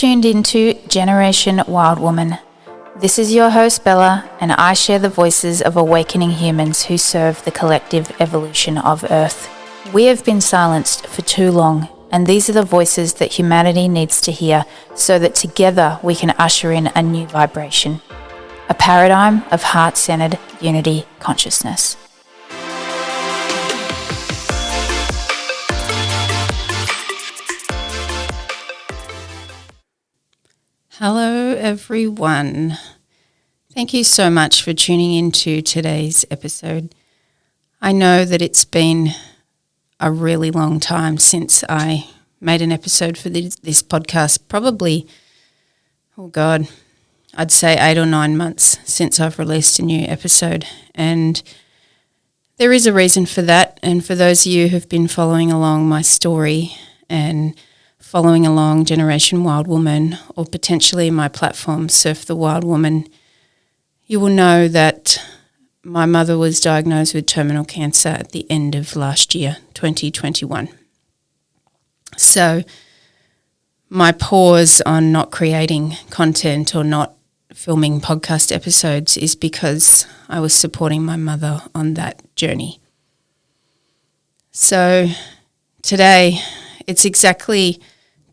Tuned into Generation Wild Woman. This is your host Bella, and I share the voices of awakening humans who serve the collective evolution of Earth. We have been silenced for too long, and these are the voices that humanity needs to hear so that together we can usher in a new vibration, a paradigm of heart-centered unity consciousness. Hello everyone. Thank you so much for tuning into today's episode. I know that it's been a really long time since I made an episode for this podcast, probably, I'd say 8 or 9 months since I've released a new episode. And there is a reason for that. And for those of you who've been following along my story and following along Generation Wild Woman, or potentially my platform, Surf the Wild Woman, you will know that my mother was diagnosed with terminal cancer at the end of last year, 2021. So my pause on not creating content or not filming podcast episodes is because I was supporting my mother on that journey. So today, it's exactly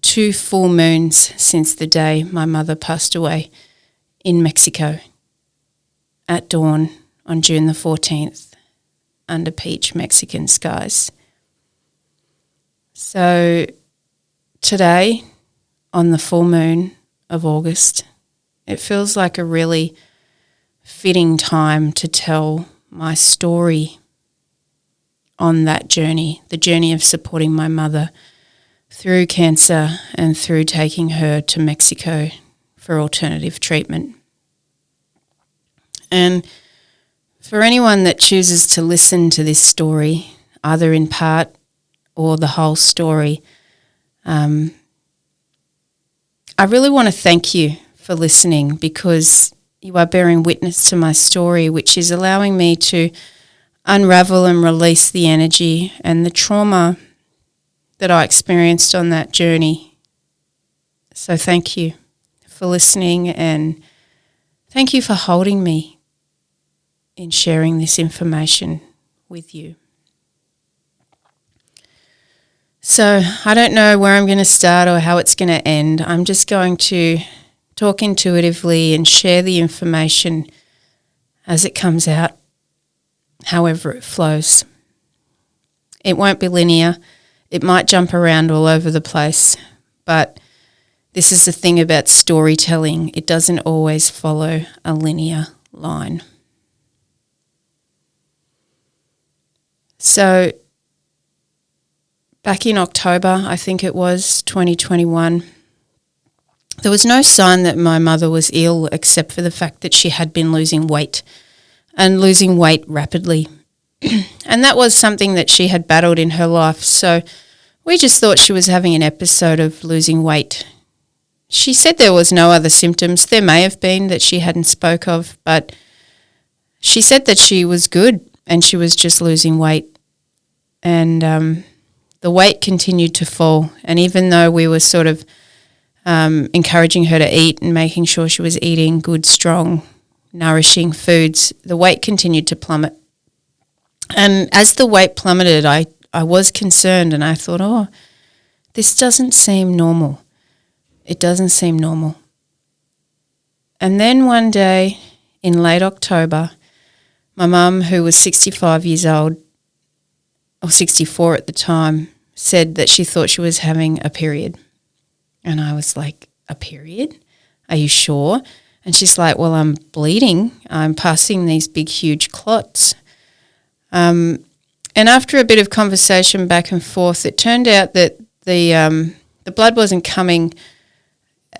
2 full moons since the day my mother passed away in Mexico at dawn on June the 14th under peach Mexican skies. So today, on the full moon of August, it feels like a really fitting time to tell my story on that journey, the journey of supporting my mother through cancer and through taking her to Mexico for alternative treatment. And for anyone that chooses to listen to this story, either in part or the whole story, I really want to thank you for listening, because you are bearing witness to my story, which is allowing me to unravel and release the energy and the trauma that I experienced on that journey. So thank you for listening, and thank you for holding me in sharing this information with you. So I don't know where I'm going to start or how it's going to end. I'm just going to talk intuitively and share the information as it comes out, however it flows. It won't be linear. It might jump around all over the place, but this is the thing about storytelling. It doesn't always follow a linear line. So back in October, I think it was, 2021, there was no sign that my mother was ill except for the fact that she had been losing weight and losing weight rapidly. And that was something that she had battled in her life. So we just thought she was having an episode of losing weight. She said there was no other symptoms. There may have been that she hadn't spoke of, but she said that she was good and she was just losing weight. And the weight continued to fall. And even though we were sort of encouraging her to eat and making sure she was eating good, strong, nourishing foods, the weight continued to plummet. And as the weight plummeted, I was concerned, and I thought, this doesn't seem normal. It doesn't seem normal. And then one day in late October, my mum, who was 65 years old, or 64 at the time, said that she thought she was having a period. And I was like, a period? Are you sure? And she's like, well, I'm bleeding. I'm passing these big, huge clots. And after a bit of conversation back and forth, it turned out that the blood wasn't coming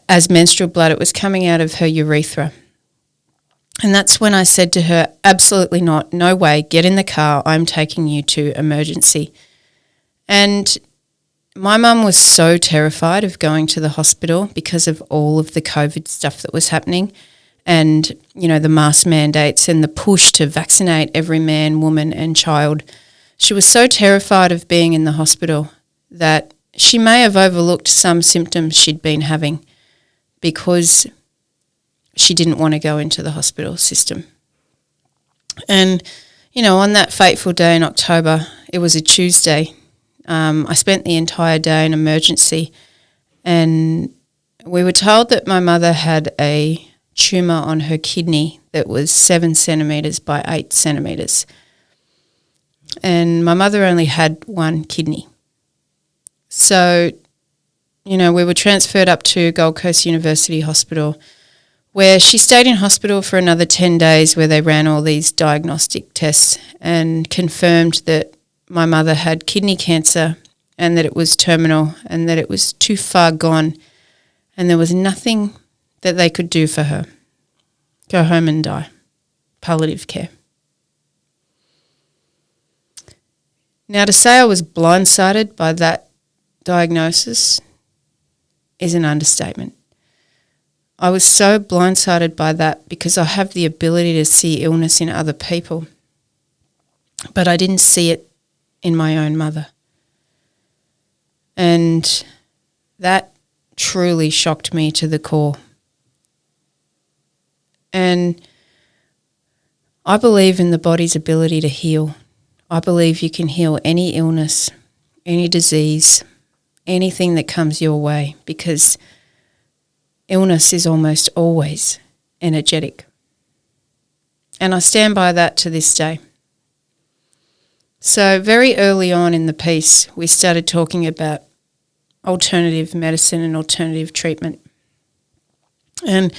as menstrual blood. It was coming out of her urethra. And that's when I said to her, absolutely not, no way, get in the car, I'm taking you to emergency. And my mum was so terrified of going to the hospital because of all of the COVID stuff that was happening and, you know, the mask mandates and the push to vaccinate every man, woman and child. She was so terrified of being in the hospital that she may have overlooked some symptoms she'd been having. because she didn't want to go into the hospital system. And, on that fateful day in October, it was a Tuesday, I spent the entire day in emergency, and we were told that my mother had a tumour on her kidney that was 7 centimetres by 8 centimetres. And my mother only had one kidney. So, we were transferred up to Gold Coast University Hospital, where she stayed in hospital for another 10 days, where they ran all these diagnostic tests and confirmed that my mother had kidney cancer and that it was terminal and that it was too far gone and there was nothing that they could do for her. Go home and die. Palliative care. Now, to say I was blindsided by that diagnosis is an understatement. I was so blindsided by that because I have the ability to see illness in other people, but I didn't see it in my own mother. And that truly shocked me to the core. And I believe in the body's ability to heal. I believe you can heal any illness, any disease, anything that comes your way, because illness is almost always energetic. And I stand by that to this day. So very early on in the piece, we started talking about alternative medicine and alternative treatment. And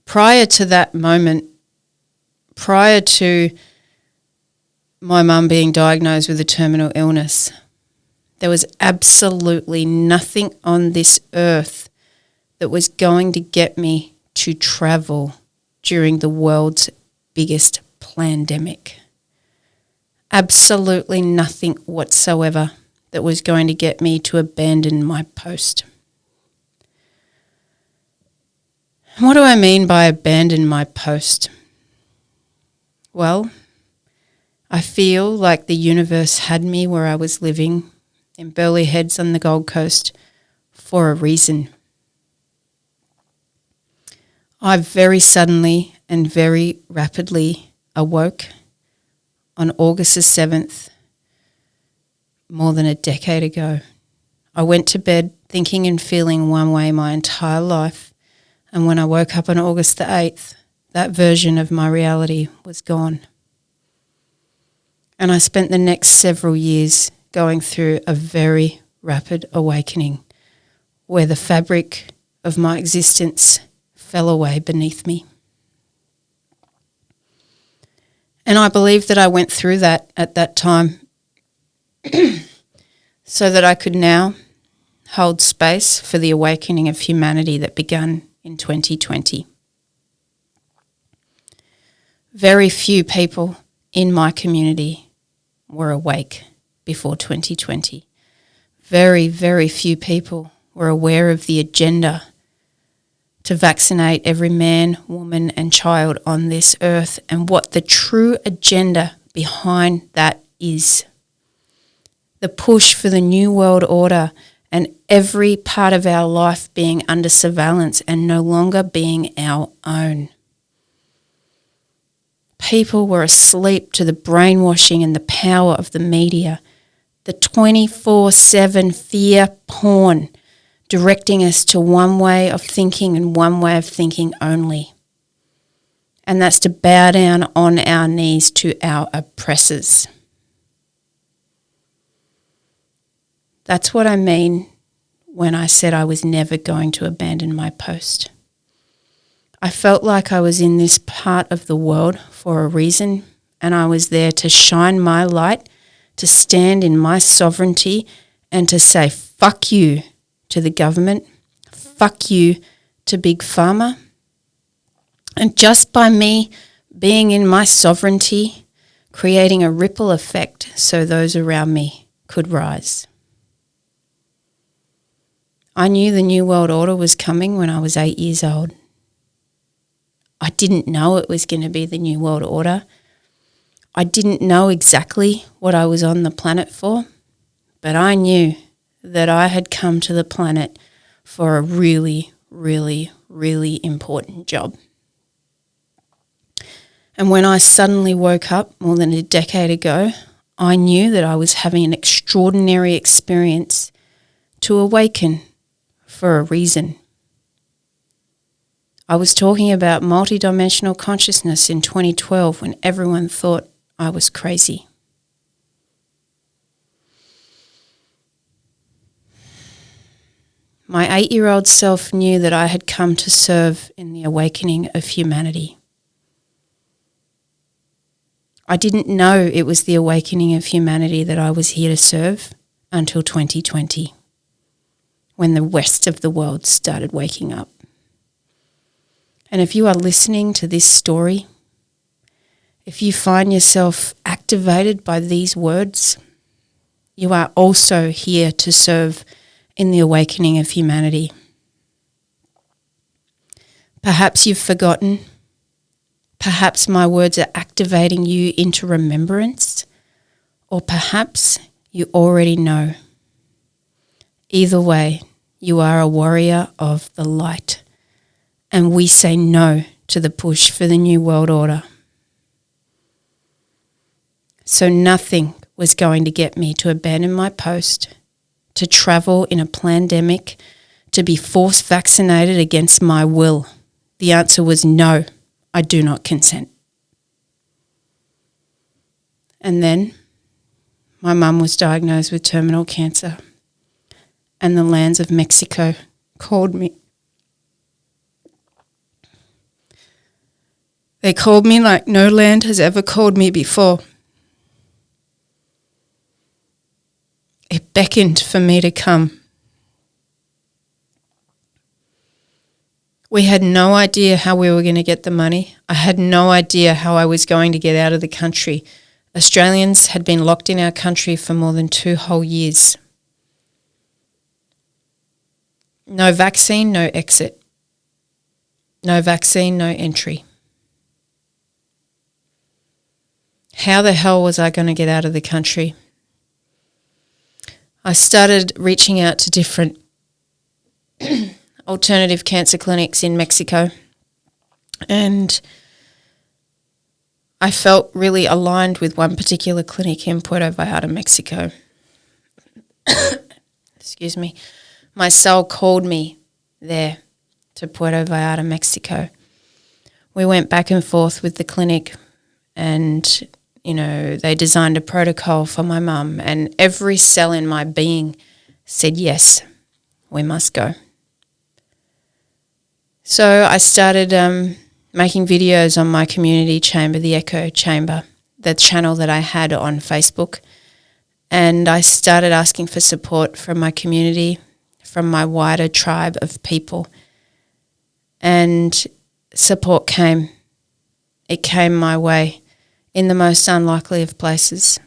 prior to that moment, prior to my mum being diagnosed with a terminal illness, there was absolutely nothing on this earth that was going to get me to travel during the world's biggest plandemic. Absolutely nothing whatsoever that was going to get me to abandon my post. What do I mean by abandon my post? Well, I feel like the universe had me where I was living in Burleigh Heads on the Gold Coast for a reason. I very suddenly and very rapidly awoke on August the 7th, more than a decade ago. I went to bed thinking and feeling one way my entire life, and when I woke up on August the 8th, that version of my reality was gone. And I spent the next several years going through a very rapid awakening where the fabric of my existence fell away beneath me. And I believe that I went through that at that time so that I could now hold space for the awakening of humanity that began in 2020. Very few people in my community were awake before 2020. Very, very few people were aware of the agenda to vaccinate every man, woman and child on this earth and what the true agenda behind that is. The push for the new world order and every part of our life being under surveillance and no longer being our own. People were asleep to the brainwashing and the power of the media, the 24/7 fear porn, directing us to one way of thinking and one way of thinking only. And that's to bow down on our knees to our oppressors. That's what I mean when I said I was never going to abandon my post. I felt like I was in this part of the world for a reason, and I was there to shine my light, to stand in my sovereignty, and to say fuck you to the government, fuck you to Big Pharma. And just by me being in my sovereignty, creating a ripple effect so those around me could rise. I knew the New World Order was coming when I was 8 years old. I didn't know it was going to be the New World Order. I didn't know exactly what I was on the planet for, but I knew that I had come to the planet for a really, really, really important job. And when I suddenly woke up more than a decade ago, I knew that I was having an extraordinary experience to awaken for a reason. I was talking about multidimensional consciousness in 2012 when everyone thought I was crazy. My 8-year-old self knew that I had come to serve in the awakening of humanity. I didn't know it was the awakening of humanity that I was here to serve until 2020, when the rest of the world started waking up. And if you are listening to this story, if you find yourself activated by these words, you are also here to serve in the awakening of humanity. Perhaps you've forgotten. Perhaps my words are activating you into remembrance. Or perhaps you already know. Either way, you are a warrior of the light. And we say no to the push for the new world order. So nothing was going to get me to abandon my post, to travel in a plandemic, to be force vaccinated against my will. The answer was no, I do not consent. And then my mum was diagnosed with terminal cancer, and the lands of Mexico called me. They called me like no land has ever called me before. It beckoned for me to come. We had no idea how we were going to get the money. I had no idea how I was going to get out of the country. Australians had been locked in our country for more than 2 whole years. No vaccine, no exit. No vaccine, no entry. How the hell was I going to get out of the country? I started reaching out to different alternative cancer clinics in Mexico, and I felt really aligned with one particular clinic in Puerto Vallarta, Mexico. Excuse me. My soul called me there to Puerto Vallarta, Mexico. We went back and forth with the clinic, and they designed a protocol for my mum, and every cell in my being said, yes, we must go. So I started making videos on my community chamber, the Echo Chamber, the channel that I had on Facebook, and I started asking for support from my community, from my wider tribe of people, and support came. It came my way. In the most unlikely of places.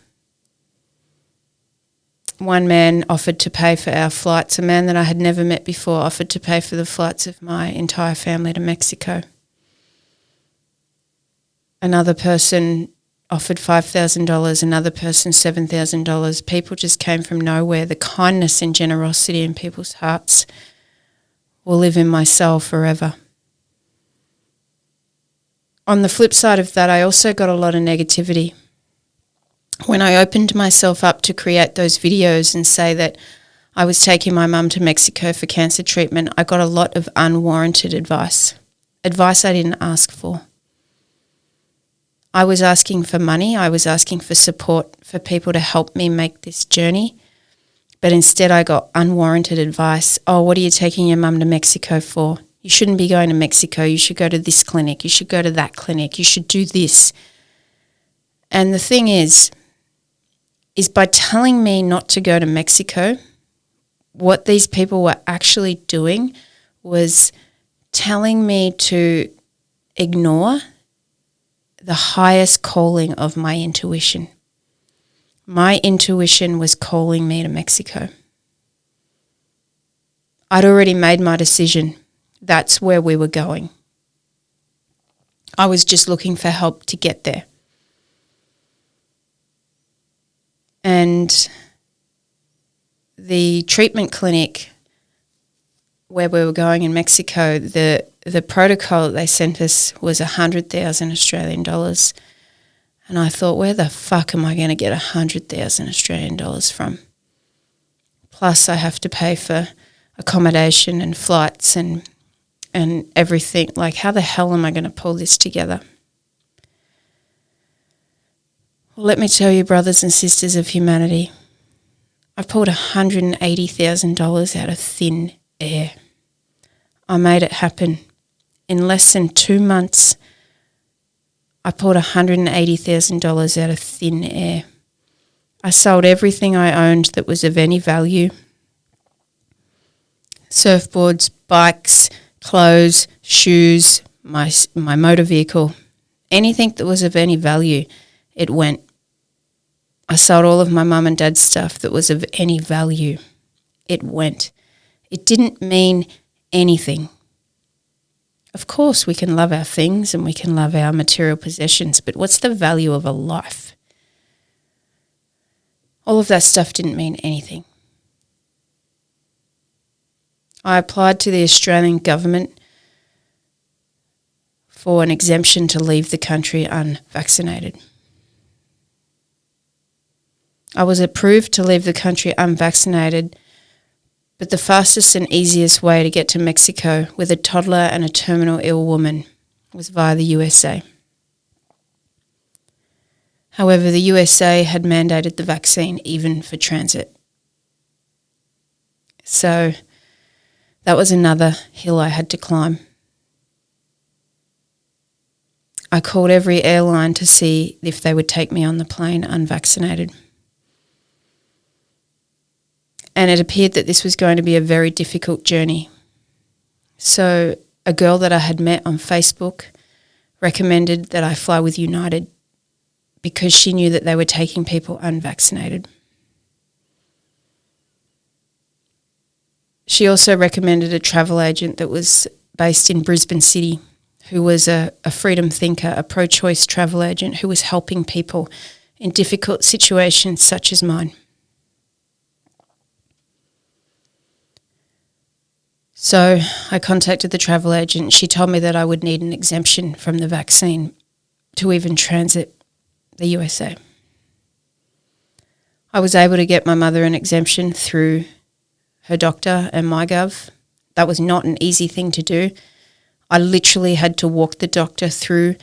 One man offered to pay for our flights. A man that I had never met before offered to pay for the flights of my entire family to Mexico. Another person offered $5,000, another person $7,000. People just came from nowhere. The kindness and generosity in people's hearts will live in my soul forever. On the flip side of that, I also got a lot of negativity. When I opened myself up to create those videos and say that I was taking my mum to Mexico for cancer treatment, I got a lot of unwarranted advice I didn't ask for. I was asking for money, I was asking for support for people to help me make this journey, but instead I got unwarranted advice. Oh, what are you taking your mum to Mexico for? You shouldn't be going to Mexico. You should go to this clinic. You should go to that clinic. You should do this. And the thing is by telling me not to go to Mexico, what these people were actually doing was telling me to ignore the highest calling of my intuition. My intuition was calling me to Mexico. I'd already made my decision. That's where we were going. I was just looking for help to get there. And the treatment clinic where we were going in Mexico, the the protocol that they sent us was 100,000 Australian dollars. And I thought, where the fuck am I going to get 100,000 Australian dollars from? Plus I have to pay for accommodation and flights and everything. Like, how the hell am I going to pull this together? Well, let me tell you, brothers and sisters of humanity, I pulled $180,000 out of thin air. I made it happen. In less than 2 months, I pulled $180,000 out of thin air. I sold everything I owned that was of any value. Surfboards, bikes, clothes, shoes, my motor vehicle, anything that was of any value, it went. I sold all of my mum and dad's stuff that was of any value. It went. It didn't mean anything. Of course, we can love our things and we can love our material possessions, but what's the value of a life? All of that stuff didn't mean anything. I applied to the Australian government for an exemption to leave the country unvaccinated. I was approved to leave the country unvaccinated, but the fastest and easiest way to get to Mexico with a toddler and a terminal ill woman was via the USA. However, the USA had mandated the vaccine even for transit. So that was another hill I had to climb. I called every airline to see if they would take me on the plane unvaccinated. And it appeared that this was going to be a very difficult journey. So a girl that I had met on Facebook recommended that I fly with United because she knew that they were taking people unvaccinated. She also recommended a travel agent that was based in Brisbane City, who was a freedom thinker, a pro-choice travel agent who was helping people in difficult situations such as mine. So I contacted the travel agent. She told me that I would need an exemption from the vaccine to even transit the USA. I was able to get my mother an exemption through her doctor and MyGov. That was not an easy thing to do. I literally had to walk the doctor through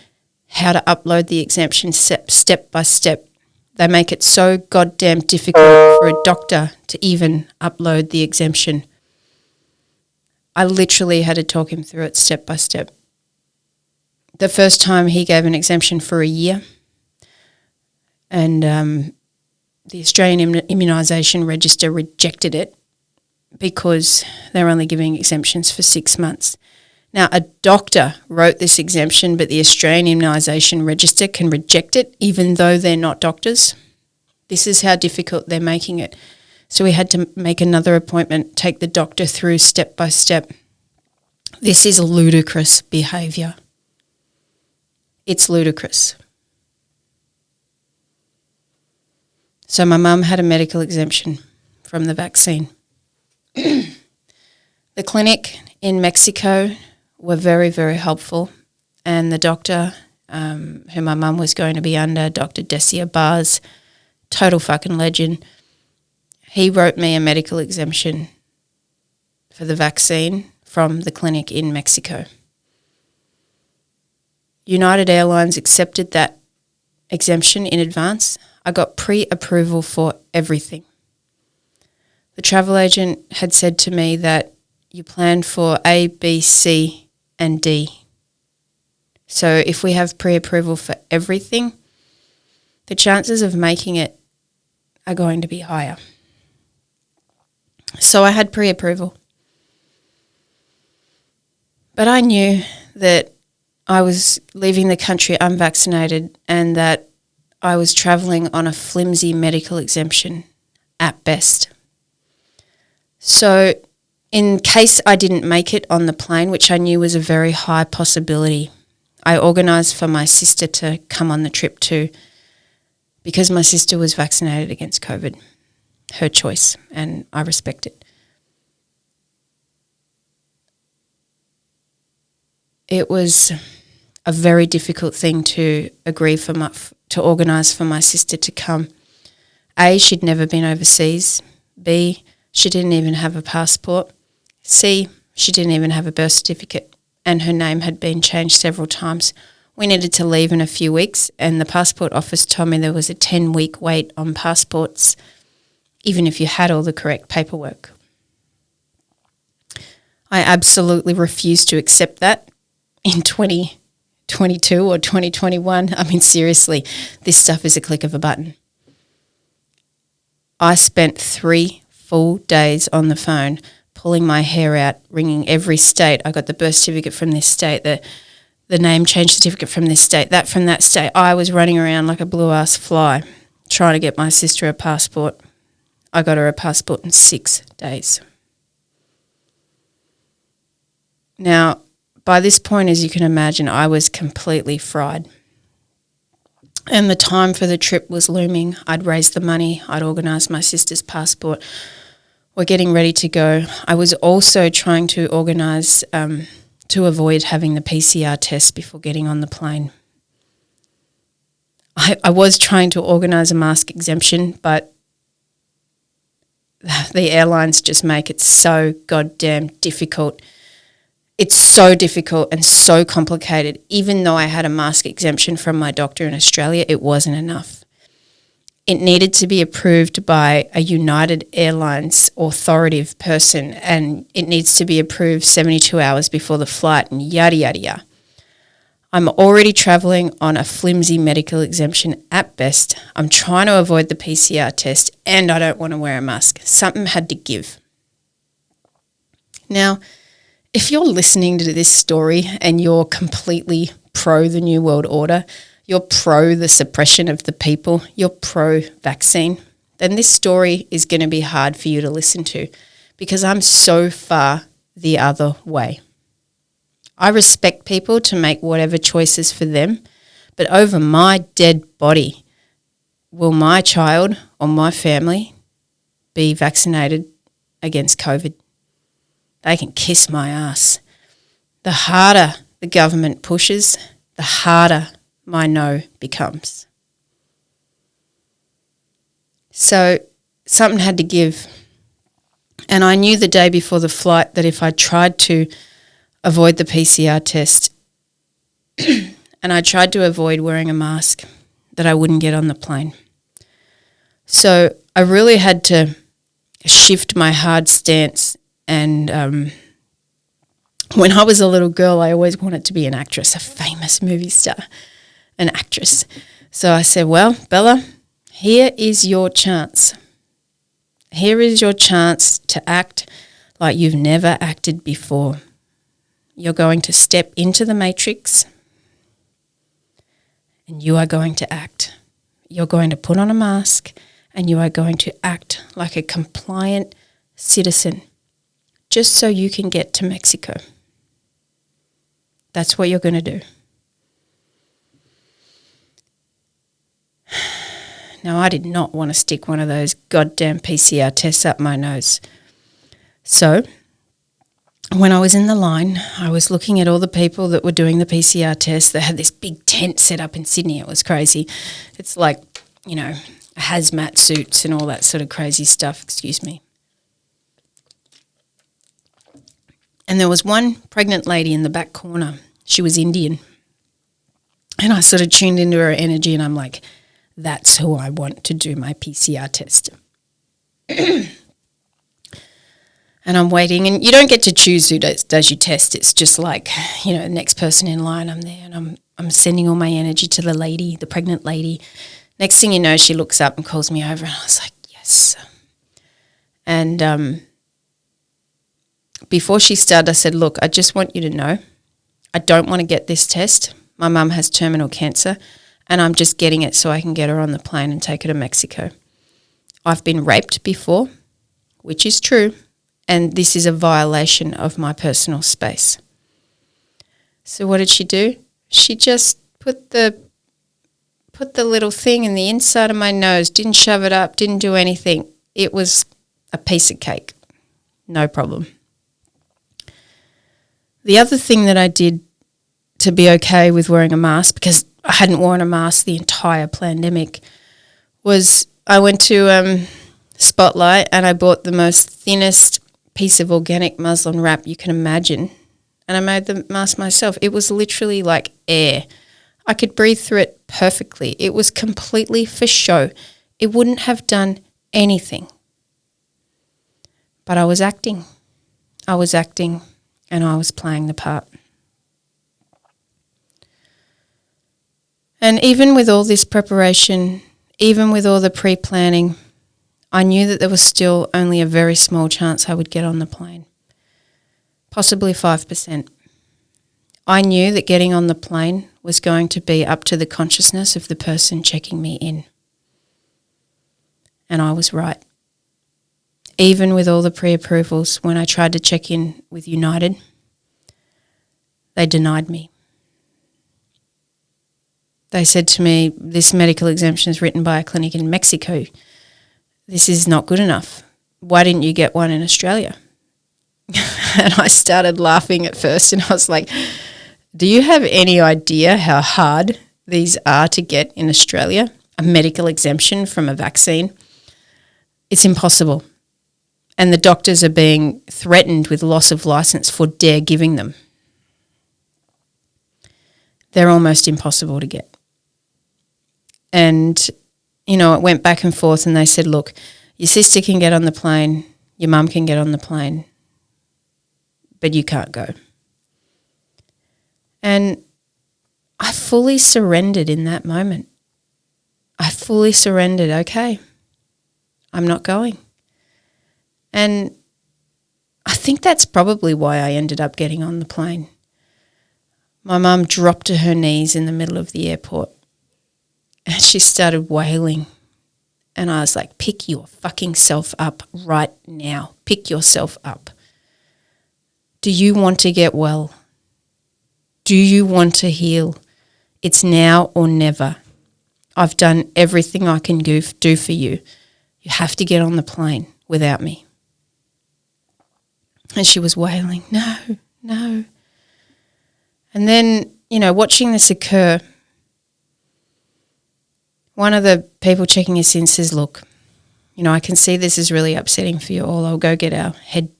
how to upload the exemption step by step. They make it so goddamn difficult for a doctor to even upload the exemption. I literally had to talk him through it step by step. The first time he gave an exemption for a year, and the Australian Immunisation Register rejected it because they're only giving exemptions for 6 months. Now, a doctor wrote this exemption, but the Australian Immunisation Register can reject it even though they're not doctors. This is how difficult they're making it. So we had to make another appointment, take the doctor through step by step. This is ludicrous behaviour. It's ludicrous. So my mum had a medical exemption from the vaccine. The clinic in Mexico were very, very helpful, and the doctor who my mum was going to be under, Dr. Desia Bars, total fucking legend, he wrote me a medical exemption for the vaccine from the clinic in Mexico. United Airlines accepted that exemption in advance. I got pre-approval for everything. The travel agent had said to me that you plan for A, B, C and D. So if we have pre-approval for everything, the chances of making it are going to be higher. So I had pre-approval. But I knew that I was leaving the country unvaccinated and that I was travelling on a flimsy medical exemption at best. So in case I didn't make it on the plane, which I knew was a very high possibility, I organised for my sister to come on the trip too, because my sister was vaccinated against COVID. Her choice, and I respect it. it was a very difficult thing to agree to organise for my sister to come. A, she'd never been overseas. B, she didn't even have a passport. C, she didn't even have a birth certificate, and her name had been changed several times. We needed to leave in a few weeks, and the passport office told me there was a 10-week wait on passports, even if you had all the correct paperwork. I absolutely refused to accept that in 2022 or 2021. I mean, seriously, this stuff is a click of a button. I spent 3 full days on the phone pulling my hair out, ringing every state. I got the birth certificate from this state, the name change certificate from this state, that from that state. I was running around like a blue-ass fly trying to get my sister a passport. I got her a passport in 6 days. Now, by this point, as you can imagine, I was completely fried. And the time for the trip was looming. I'd raised the money. I'd organised my sister's passport. We're getting ready to go. I was also trying to organise to avoid having the PCR test before getting on the plane. I was trying to organise a mask exemption, but the airlines just make it so goddamn difficult. It's so difficult and so complicated. Even though I had a mask exemption from my doctor in Australia, it wasn't enough. It needed to be approved by a United Airlines authoritative person, and it needs to be approved 72 hours before the flight, and yada, yada, yada. I'm already travelling on a flimsy medical exemption at best. I'm trying to avoid the PCR test, and I don't want to wear a mask. Something had to give. Now, if you're listening to this story and you're completely pro the New World Order, you're pro the suppression of the people, you're pro-vaccine, then this story is going to be hard for you to listen to because I'm so far the other way. I respect people to make whatever choices for them, but over my dead body, will my child or my family be vaccinated against COVID? They can kiss my ass. The harder the government pushes, the harder my no becomes. So something had to give. And I knew the day before the flight that if I tried to avoid the PCR test and I tried to avoid wearing a mask, that I wouldn't get on the plane. So I really had to shift my hard stance. And when I was a little girl, I always wanted to be an actress, a famous movie star, an actress. So I said, well, Bella, here is your chance. Here is your chance to act like you've never acted before. You're going to step into the matrix and you are going to act. You're going to put on a mask and you are going to act like a compliant citizen just so you can get to Mexico. That's what you're going to do. Now, I did not want to stick one of those goddamn PCR tests up my nose. So when I was in the line, I was looking at all the people that were doing the PCR test. They had this big tent set up in Sydney. It was crazy. It's like, you know, hazmat suits and all that sort of crazy stuff. Excuse me. And there was one pregnant lady in the back corner. She was Indian. And I sort of tuned into her energy and I'm like, that's who I want to do my PCR test. And I'm waiting, and you don't get to choose who does your test. It's just like, you know, the next person in line, I'm there and I'm sending all my energy to the lady, the pregnant lady. Next thing you know, she looks up and calls me over and I was like, yes. And before she started, I said, look, I just want you to know I don't want to get this test. My mum has terminal cancer and I'm just getting it so I can get her on the plane and take her to Mexico. I've been raped before, which is true, and this is a violation of my personal space. So what did she do? She just put the little thing in the inside of my nose, didn't shove it up, didn't do anything. It was a piece of cake. No problem. The other thing that I did to be okay with wearing a mask, because I hadn't worn a mask the entire plandemic, was I went to Spotlight and I bought the most thinnest piece of organic muslin wrap you can imagine, and I made the mask myself. It was literally like air. I could breathe through it perfectly. It was completely for show. It wouldn't have done anything. But I was acting. And I was playing the part. And even with all this preparation, even with all the pre-planning, I knew that there was still only a very small chance I would get on the plane. Possibly 5%. I knew that getting on the plane was going to be up to the consciousness of the person checking me in. And I was right. Even with all the pre-approvals, when I tried to check in with United, they denied me. They said to me, this medical exemption is written by a clinic in Mexico. This is not good enough. Why didn't you get one in Australia? And I started laughing at first, and I was like, do you have any idea how hard these are to get in Australia? A medical exemption from a vaccine? It's impossible. And the doctors are being threatened with loss of license for dare giving them. They're almost impossible to get. And, it went back and forth, and they said, look, your sister can get on the plane, your mum can get on the plane, but you can't go. And I fully surrendered in that moment. I fully surrendered, okay, I'm not going. And I think that's probably why I ended up getting on the plane. My mum dropped to her knees in the middle of the airport and she started wailing. And I was like, pick your fucking self up right now. Pick yourself up. Do you want to get well? Do you want to heal? It's now or never. I've done everything I can do for you. You have to get on the plane without me. And she was wailing, no. And then, watching this occur, one of the people checking us in says, look, I can see this is really upsetting for you all. I'll go get our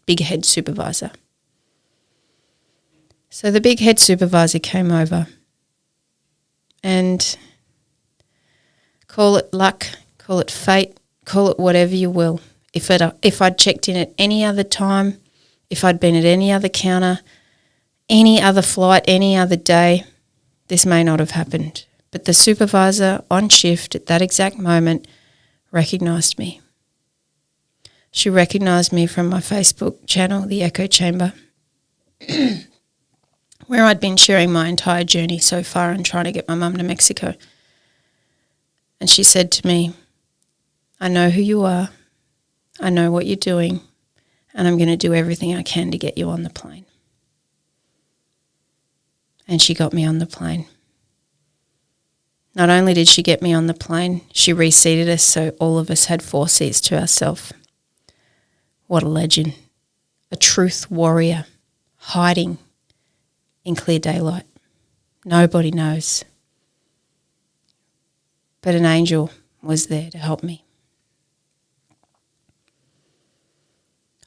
big head supervisor. So the big head supervisor came over, and call it luck, call it fate, call it whatever you will. If I'd checked in at any other time, if I'd been at any other counter, any other flight, any other day, this may not have happened. But the supervisor on shift at that exact moment recognised me. She recognised me from my Facebook channel, The Echo Chamber, where I'd been sharing my entire journey so far and trying to get my mum to Mexico. And she said to me, I know who you are, I know what you're doing, and I'm going to do everything I can to get you on the plane. And she got me on the plane. Not only did she get me on the plane, she reseated us so all of us had 4 seats to ourselves. What a legend. A truth warrior, hiding in clear daylight. Nobody knows. But an angel was there to help me.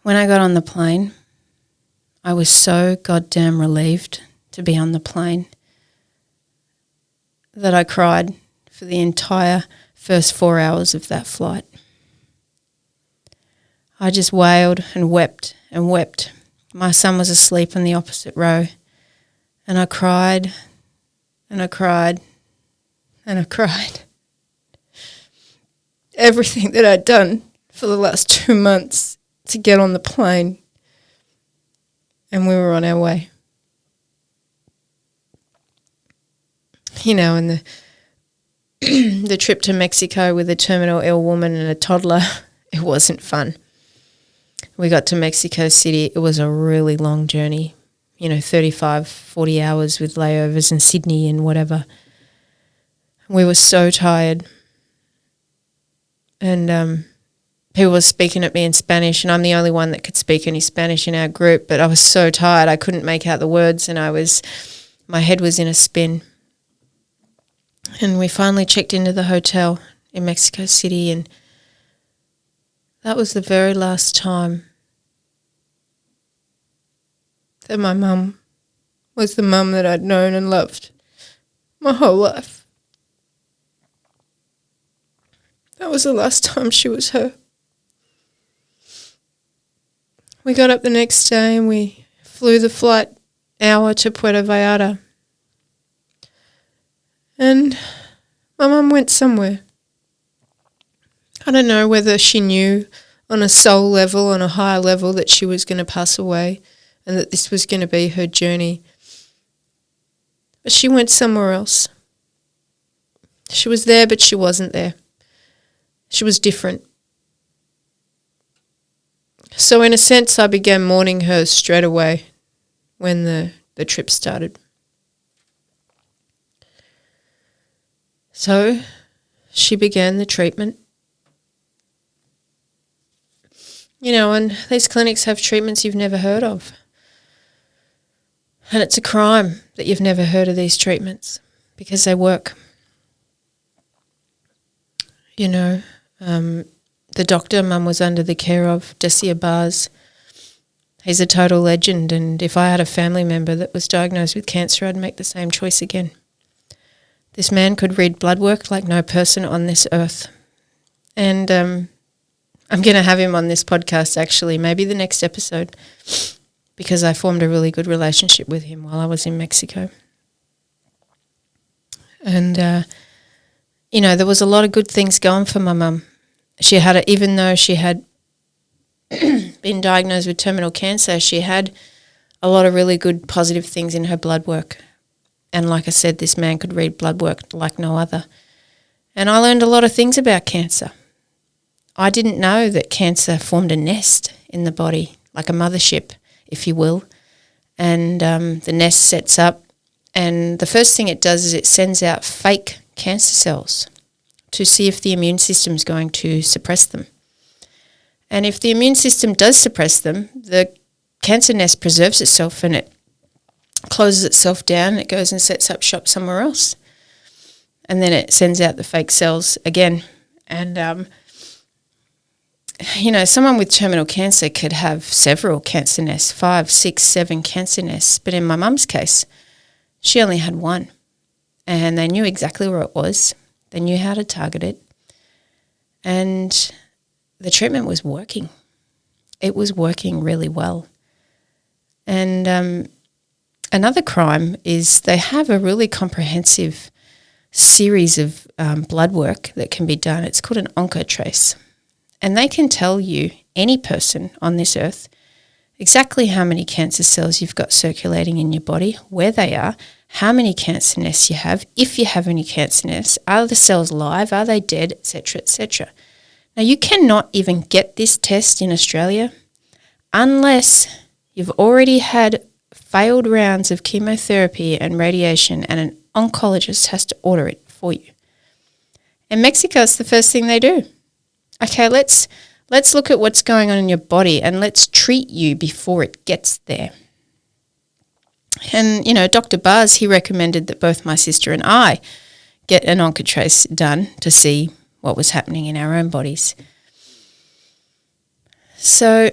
When I got on the plane, I was so goddamn relieved to be on the plane that I cried for the entire first 4 hours of that flight. I just wailed and wept and wept. My son was asleep in the opposite row, and I cried and I cried and I cried. Everything that I'd done for the last 2 months to get on the plane, and we were on our way. And the trip to Mexico with a terminal ill woman and a toddler, it wasn't fun. We got to Mexico City. It was a really long journey, 35, 40 hours with layovers in Sydney and whatever. We were so tired. And people were speaking at me in Spanish, and I'm the only one that could speak any Spanish in our group, but I was so tired I couldn't make out the words, and my head was in a spin. And we finally checked into the hotel in Mexico City, and that was the very last time that my mum was the mum that I'd known and loved my whole life. That was the last time she was her. We got up the next day and we flew the flight hour to Puerto Vallarta. And my mum went somewhere. I don't know whether she knew on a soul level, on a higher level, that she was going to pass away and that this was going to be her journey. But she went somewhere else. She was there, but she wasn't there. She was different. So in a sense, I began mourning her straight away when the trip started. So she began the treatment. You know, and these clinics have treatments you've never heard of. And it's a crime that you've never heard of these treatments because they work. You know, the doctor Mum was under the care of, Desia Bars, he's a total legend, and if I had a family member that was diagnosed with cancer, I'd make the same choice again. This man could read blood work like no person on this earth. And I'm going to have him on this podcast actually, maybe the next episode, because I formed a really good relationship with him while I was in Mexico. And, you know, there was a lot of good things going for my mum. She had, even though she had been diagnosed with terminal cancer, she had a lot of really good positive things in her blood work. And like I said, this man could read blood work like no other. And I learned a lot of things about cancer. I didn't know that cancer formed a nest in the body, like a mothership, if you will. And the nest sets up, and the first thing it does is it sends out fake cancer cells to see if the immune system is going to suppress them. And if the immune system does suppress them, the cancer nest preserves itself and it closes itself down, it goes and sets up shop somewhere else. And then it sends out the fake cells again. And, you know, someone with terminal cancer could have several cancer nests, 5, 6, 7 cancer nests. But in my mum's case, she only had one. And they knew exactly where it was. They knew how to target it. And the treatment was working. It was working really well. And another crime is they have a really comprehensive series of blood work that can be done. It's called an oncotrace. And they can tell you, any person on this earth, exactly how many cancer cells you've got circulating in your body, where they are, how many cancer nests you have, if you have any cancer nests, are the cells live, are they dead, etc., etc. Now, you cannot even get this test in Australia unless you've already had failed rounds of chemotherapy and radiation and an oncologist has to order it for you. In Mexico, it's the first thing they do. Okay, let's look at what's going on in your body and let's treat you before it gets there. And, you know, Dr. Bars, he recommended that both my sister and I get an oncotrace done to see what was happening in our own bodies. So,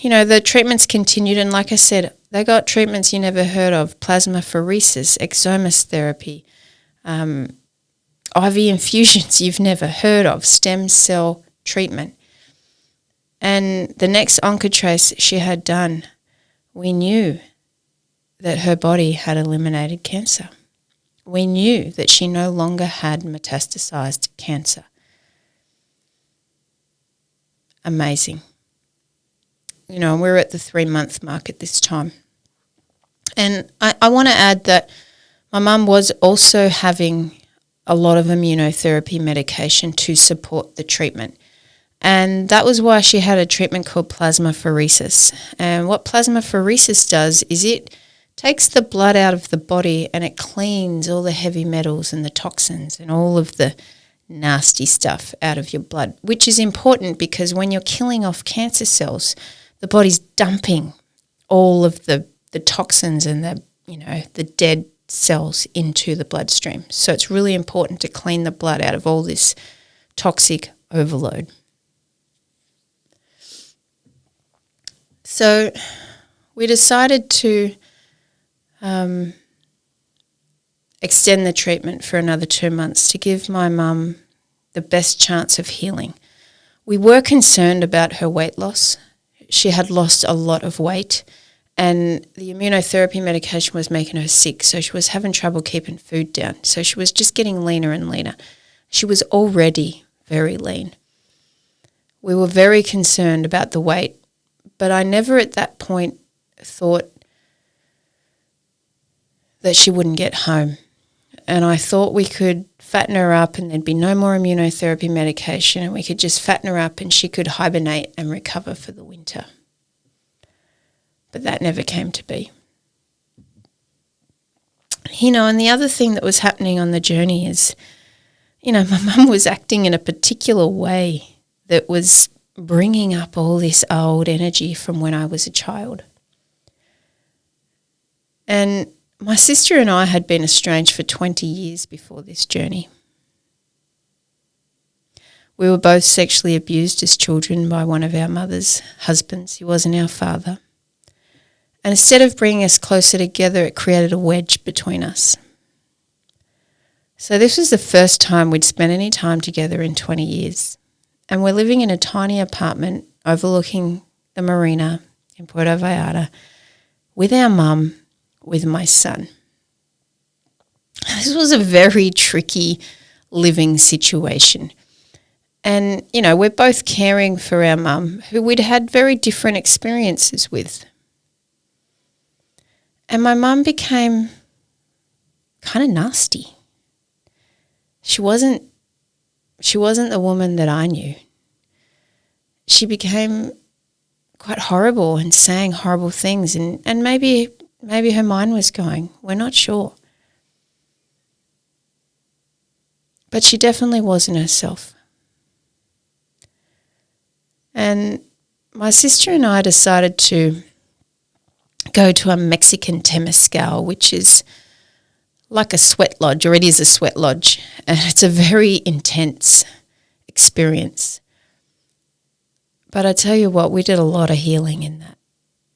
you know, the treatments continued, and like I said, they got treatments you never heard of: plasmapheresis, exomus therapy, IV infusions you've never heard of, stem cell treatment. And the next oncotrace she had done, we knew that her body had eliminated cancer. We knew that she no longer had metastasized cancer. Amazing. You know, we're at the 3-month mark at this time. And I want to add that my mum was also having a lot of immunotherapy medication to support the treatment. And that was why she had a treatment called plasmapheresis. And what plasmapheresis does is it takes the blood out of the body and it cleans all the heavy metals and the toxins and all of the nasty stuff out of your blood, which is important because when you're killing off cancer cells, the body's dumping all of the toxins and the dead cells into the bloodstream. So it's really important to clean the blood out of all this toxic overload. So we decided to extend the treatment for another 2 months to give my mum the best chance of healing. We were concerned about her weight loss. She had lost a lot of weight, and the immunotherapy medication was making her sick, so she was having trouble keeping food down. So she was just getting leaner and leaner. She was already very lean. We were very concerned about the weight, but I never at that point thought that she wouldn't get home. And I thought we could fatten her up and there'd be no more immunotherapy medication, and we could just fatten her up and she could hibernate and recover for the winter. But that never came to be. And the other thing that was happening on the journey is, my mum was acting in a particular way that was bringing up all this old energy from when I was a child. And my sister and I had been estranged for 20 years before this journey. We were both sexually abused as children by one of our mother's husbands. He wasn't our father. And instead of bringing us closer together, it created a wedge between us. So this was the first time we'd spent any time together in 20 years. And we're living in a tiny apartment overlooking the marina in Puerto Vallarta with our mum, with my son. This was a very tricky living situation. And, we're both caring for our mum, who we'd had very different experiences with. And my mum became kind of nasty. She wasn't the woman that I knew. She became quite horrible and saying horrible things, and maybe her mind was going. We're not sure. But she definitely wasn't herself. And my sister and I decided to go to a Mexican Temescal, which is like a sweat lodge, or it is a sweat lodge, and it's a very intense experience. But I tell you what, we did a lot of healing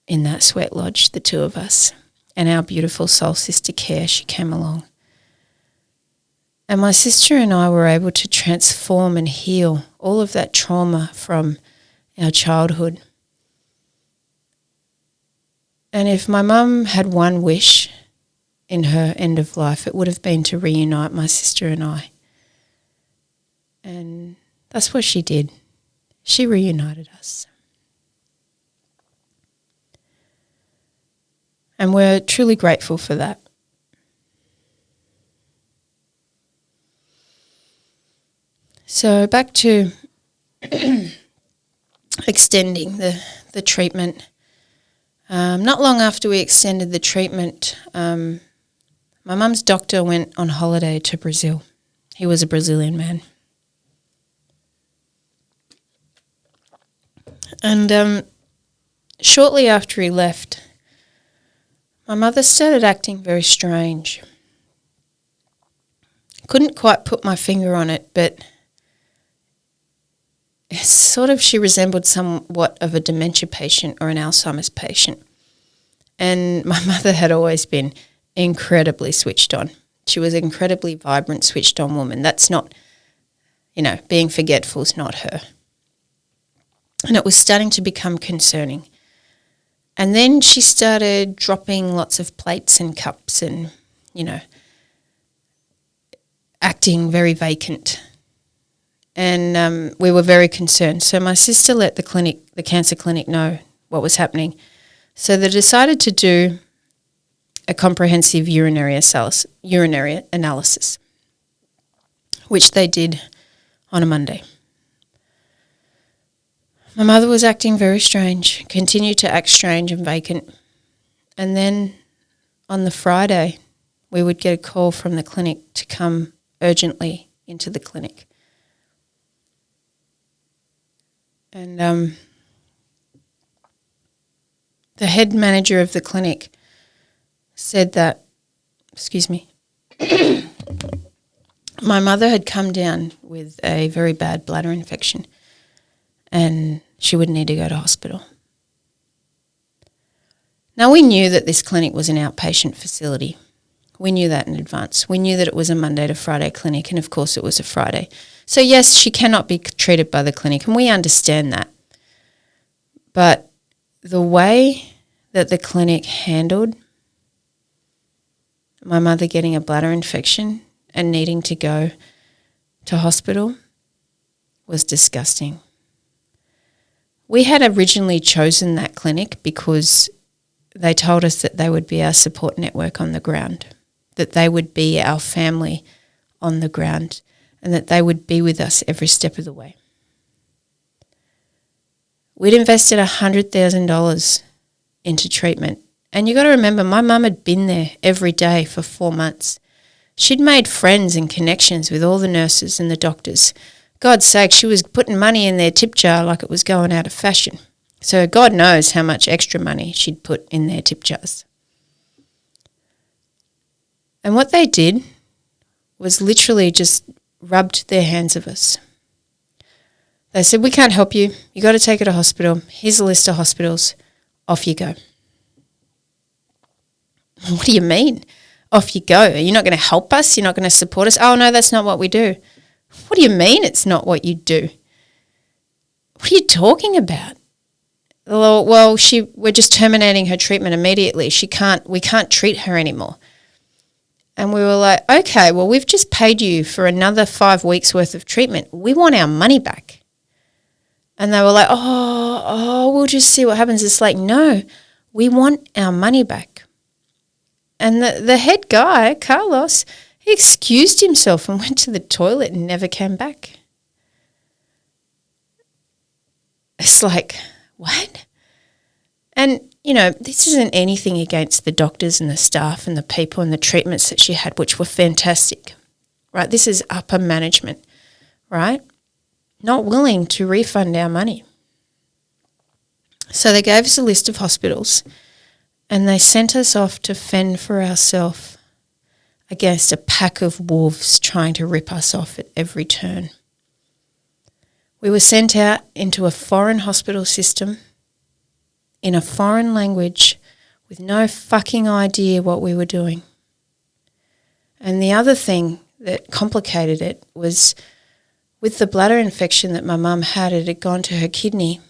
in that sweat lodge, the two of us, and our beautiful soul sister Care, she came along. And my sister and I were able to transform and heal all of that trauma from our childhood. And if my mum had one wish in her end of life, it would have been to reunite my sister and I. And that's what she did. She reunited us. And we're truly grateful for that. So back to extending the treatment. Not long after we extended the treatment, my mum's doctor went on holiday to Brazil. He was a Brazilian man. And shortly after he left, my mother started acting very strange. Couldn't quite put my finger on it, but she resembled somewhat of a dementia patient or an Alzheimer's patient. And my mother had always been incredibly switched on. She was an incredibly vibrant, switched on woman. That's not, being forgetful is not her. And it was starting to become concerning. And then she started dropping lots of plates and cups and, acting very vacant. And we were very concerned. So my sister let the cancer clinic know what was happening. So they decided to do a comprehensive urinary analysis, which they did on a Monday. My mother was acting very strange, continued to act strange and vacant. And then on the Friday, we would get a call from the clinic to come urgently into the clinic. And the head manager of the clinic said that excuse me, my mother had come down with a very bad bladder infection and she would need to go to hospital. Now, we knew that this clinic was an outpatient facility. We knew that in advance. We knew that it was a Monday to Friday clinic, and of course it was a Friday. So yes, she cannot be treated by the clinic, and we understand that. But the way that the clinic handled my mother getting a bladder infection and needing to go to hospital was disgusting. We had originally chosen that clinic because they told us that they would be our support network on the ground, that they would be our family on the ground, and that they would be with us every step of the way. We'd invested $100,000 into treatment. And you got to remember, my mum had been there every day for 4 months. She'd made friends and connections with all the nurses and the doctors. God's sake, she was putting money in their tip jar like it was going out of fashion. So God knows how much extra money she'd put in their tip jars. And what they did was literally just rubbed their hands of us. They said, we can't help you. You got to take her to hospital. Here's a list of hospitals. Off you go. What do you mean? Off you go. Are you not going to help us? You're not going to support us? Oh, no, that's not what we do. What do you mean it's not what you do? What are you talking about? Well, we're just terminating her treatment immediately. We can't treat her anymore. And we were like, okay, well, we've just paid you for another 5 weeks worth of treatment. We want our money back. And they were like, we'll just see what happens. It's like, no, we want our money back. And the head guy, Carlos, he excused himself and went to the toilet and never came back. It's like, what? And, this isn't anything against the doctors and the staff and the people and the treatments that she had, which were fantastic, right? This is upper management, right? Not willing to refund our money. So they gave us a list of hospitals and they sent us off to fend for ourselves against a pack of wolves trying to rip us off at every turn. We were sent out into a foreign hospital system in a foreign language with no fucking idea what we were doing. And the other thing that complicated it was with the bladder infection that my mum had, it had gone to her kidney.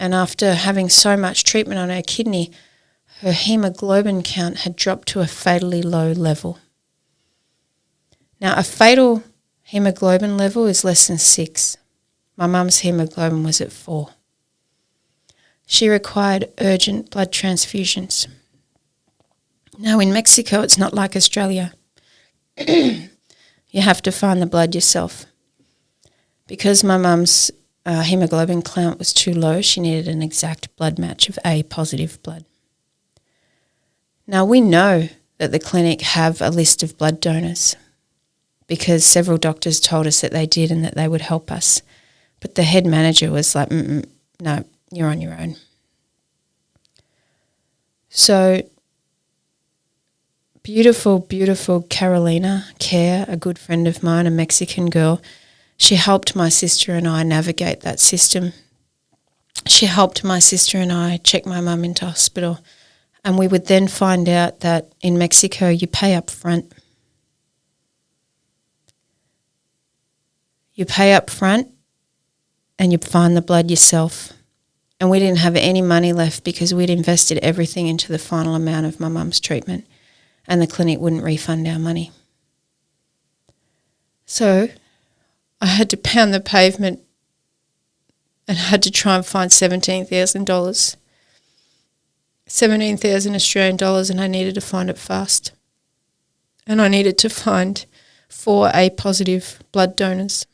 And after having so much treatment on her kidney, her hemoglobin count had dropped to a fatally low level. Now, a fatal hemoglobin level is less than 6. My mum's hemoglobin was at 4. She required urgent blood transfusions. Now, in Mexico, it's not like Australia. You have to find the blood yourself. Because my mum's hemoglobin count was too low, she needed an exact blood match of A positive blood. Now, we know that the clinic have a list of blood donors because several doctors told us that they did and that they would help us. But the head manager was like, no, you're on your own. So beautiful, beautiful Carolina Care, a good friend of mine, a Mexican girl, she helped my sister and I navigate that system. She helped my sister and I check my mum into hospital, and we would then find out that in Mexico you pay up front. You pay up front and you find the blood yourself. And we didn't have any money left because we'd invested everything into the final amount of my mum's treatment, and the clinic wouldn't refund our money. So I had to pound the pavement and had to try and find $17,000, 17,000 Australian dollars, and I needed to find it fast. And I needed to find 4 A positive blood donors.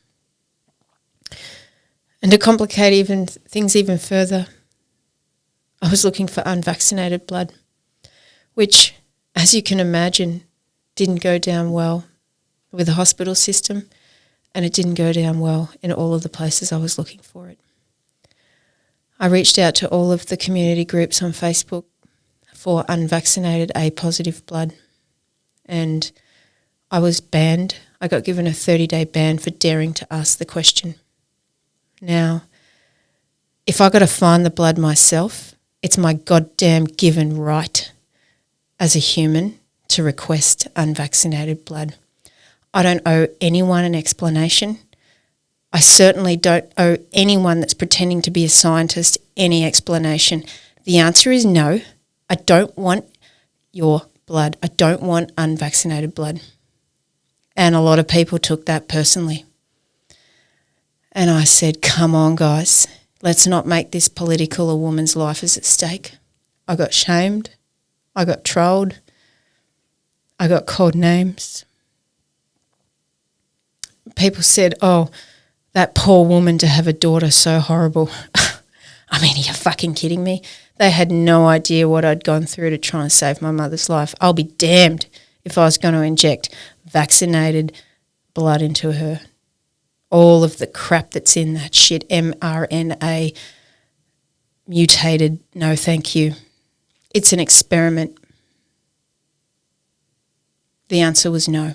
And to complicate things even further, I was looking for unvaccinated blood, which, as you can imagine, didn't go down well with the hospital system, and it didn't go down well in all of the places I was looking for it. I reached out to all of the community groups on Facebook for unvaccinated A positive blood, and I was banned. I got given a 30-day ban for daring to ask the question. Now, if I got to find the blood myself, it's my goddamn given right as a human to request unvaccinated blood. I don't owe anyone an explanation. I certainly don't owe anyone that's pretending to be a scientist any explanation. The answer is no. I don't want your blood. I don't want unvaccinated blood. And a lot of people took that personally. And I said, come on, guys, let's not make this political. A woman's life is at stake. I got shamed. I got trolled. I got called names. People said, oh, that poor woman to have a daughter, so horrible. I mean, are you fucking kidding me? They had no idea what I'd gone through to try and save my mother's life. I'll be damned if I was going to inject vaccinated blood into her. All of the crap that's in that shit, mRNA, mutated, no thank you. It's an experiment. The answer was no.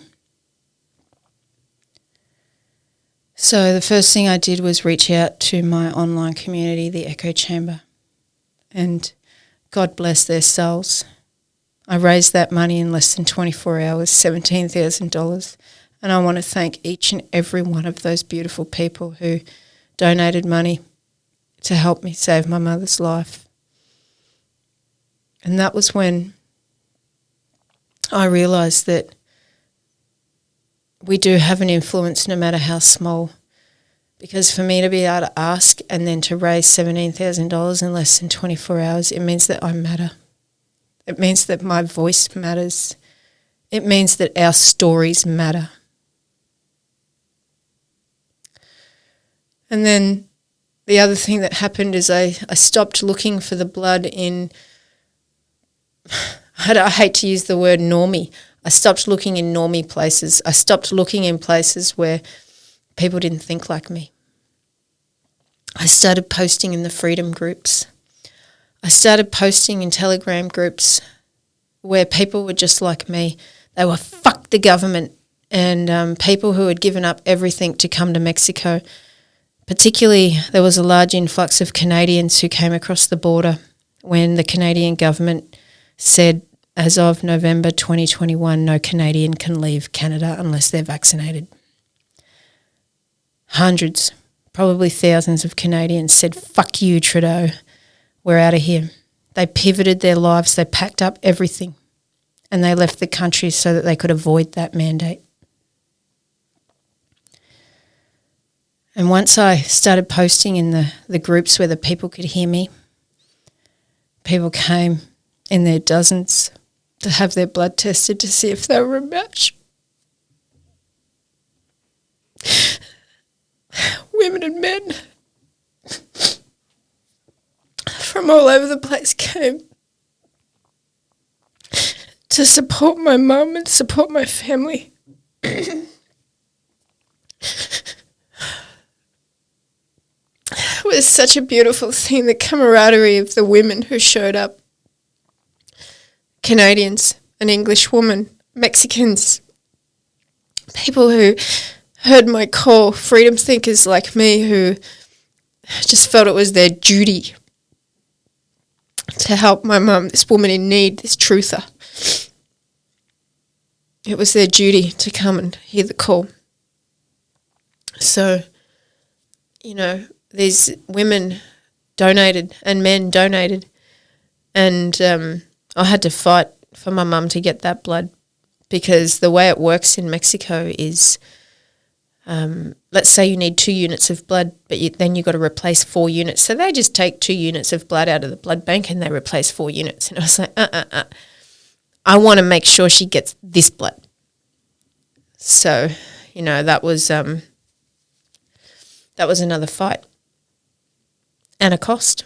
So the first thing I did was reach out to my online community, the Echo Chamber, and God bless their souls. I raised that money in less than 24 hours, $17,000, and I want to thank each and every one of those beautiful people who donated money to help me save my mother's life. And that was when I realised that we do have an influence no matter how small, because for me to be able to ask and then to raise $17,000 in less than 24 hours, it means that I matter. It means that my voice matters. It means that our stories matter. And then the other thing that happened is I stopped looking for the blood in, I hate to use the word normie. I stopped looking in normie places. I stopped looking in places where people didn't think like me. I started posting in the freedom groups. I started posting in Telegram groups where people were just like me. They were fuck the government, and people who had given up everything to come to Mexico. Particularly, there was a large influx of Canadians who came across the border when the Canadian government said, as of November 2021, no Canadian can leave Canada unless they're vaccinated. Hundreds, probably thousands of Canadians said, fuck you, Trudeau, we're out of here. They pivoted their lives, they packed up everything, and they left the country so that they could avoid that mandate. And once I started posting in the groups where the people could hear me, people came in their dozens to have their blood tested to see if they were a match. Women and men from all over the place came to support my mum and support my family. It was such a beautiful thing, the camaraderie of the women who showed up. Canadians, an English woman, Mexicans, people who heard my call, freedom thinkers like me who just felt it was their duty to help my mum, this woman in need, this truther. It was their duty to come and hear the call. So, you know, these women donated and men donated, and I had to fight for my mum to get that blood, because the way it works in Mexico is, let's say you need 2 units of blood, but then you've got to replace 4 units. So they just take 2 units of blood out of the blood bank and they replace 4 units. And I was like, I want to make sure she gets this blood. So, you know, that was another fight and a cost.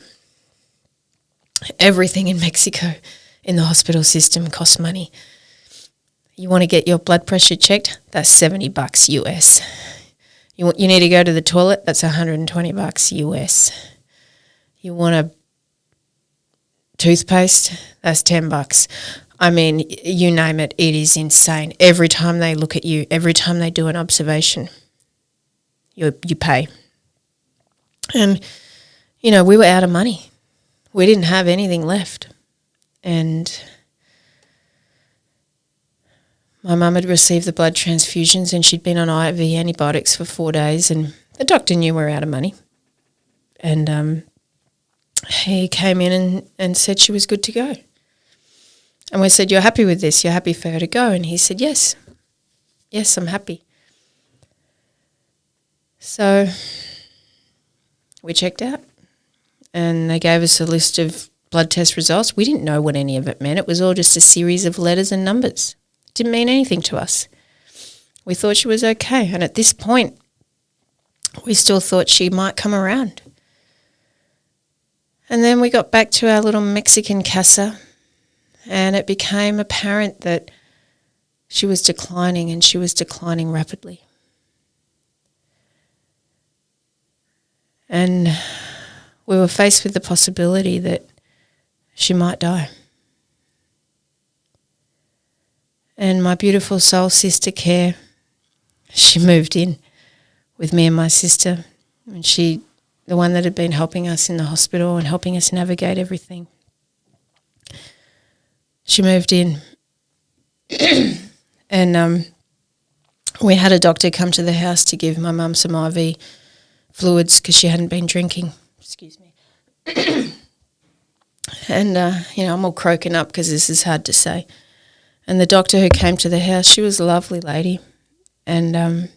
Everything in Mexico in the hospital system costs money. You want to get your blood pressure checked? That's $70 US. You need to go to the toilet? That's $120 US. You want a toothpaste? That's $10. I mean, you name it, it is insane. Every time they look at you, every time they do an observation, you pay. And, we were out of money. We didn't have anything left. And my mum had received the blood transfusions and she'd been on IV antibiotics for 4 days, and the doctor knew we were out of money. And he came in and said she was good to go. And we said, "You're happy with this? You're happy for her to go?" And he said, "Yes. Yes, I'm happy." So we checked out and they gave us a list of blood test results. We didn't know what any of it meant. It was all just a series of letters and numbers. It didn't mean anything to us. We thought she was okay. And at this point, we still thought she might come around. And then we got back to our little Mexican casa, and it became apparent that she was declining, and she was declining rapidly. And we were faced with the possibility that she might die. And my beautiful soul sister Care, she moved in with me and my sister, and the one that had been helping us in the hospital and helping us navigate everything. She moved in and we had a doctor come to the house to give my mum some IV fluids because she hadn't been drinking. Excuse me. And, I'm all croaking up because this is hard to say. And the doctor who came to the house, she was a lovely lady. And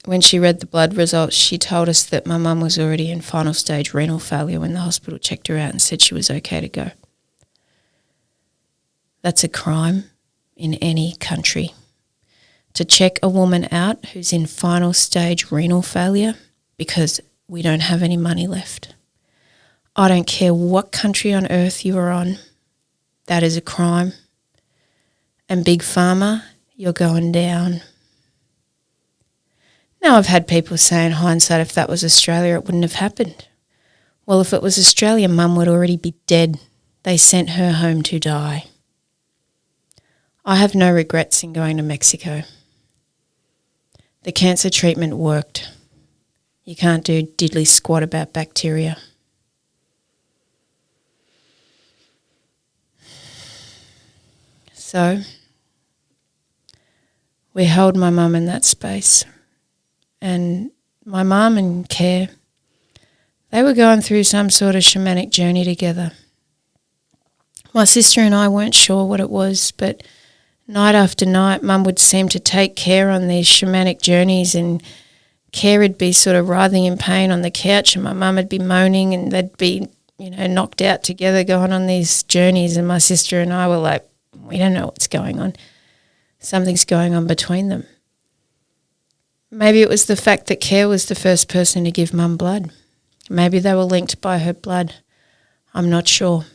when she read the blood results, she told us that my mum was already in final stage renal failure when the hospital checked her out and said she was okay to go. That's a crime in any country. To check a woman out who's in final stage renal failure because we don't have any money left. I don't care what country on earth you are on, that is a crime. And Big Pharma, you're going down. Now, I've had people say in hindsight, if that was Australia, it wouldn't have happened. Well, if it was Australia, Mum would already be dead. They sent her home to die. I have no regrets in going to Mexico. The cancer treatment worked. You can't do diddly squat about bacteria. So we held my mum in that space. And my mum and Care, they were going through some sort of shamanic journey together. My sister and I weren't sure what it was, but night after night, Mum would seem to take Care on these shamanic journeys, and Care would be sort of writhing in pain on the couch, and my mum would be moaning, and they'd be, knocked out together going on these journeys. And my sister and I were like, we don't know what's going on. Something's going on between them. Maybe it was the fact that Care was the first person to give Mum blood. Maybe they were linked by her blood. I'm not sure.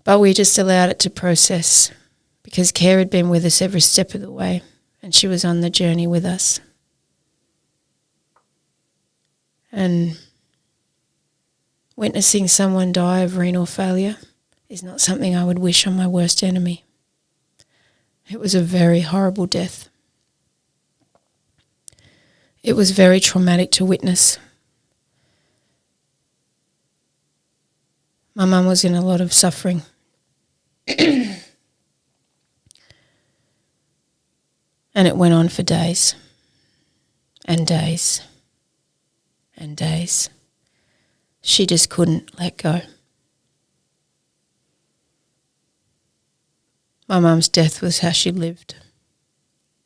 But we just allowed it to process because Care had been with us every step of the way and she was on the journey with us. And witnessing someone die of renal failure is not something I would wish on my worst enemy. It was a very horrible death. It was very traumatic to witness. My mum was in a lot of suffering. And it went on for days and days and days. She just couldn't let go. My mum's death was how she lived,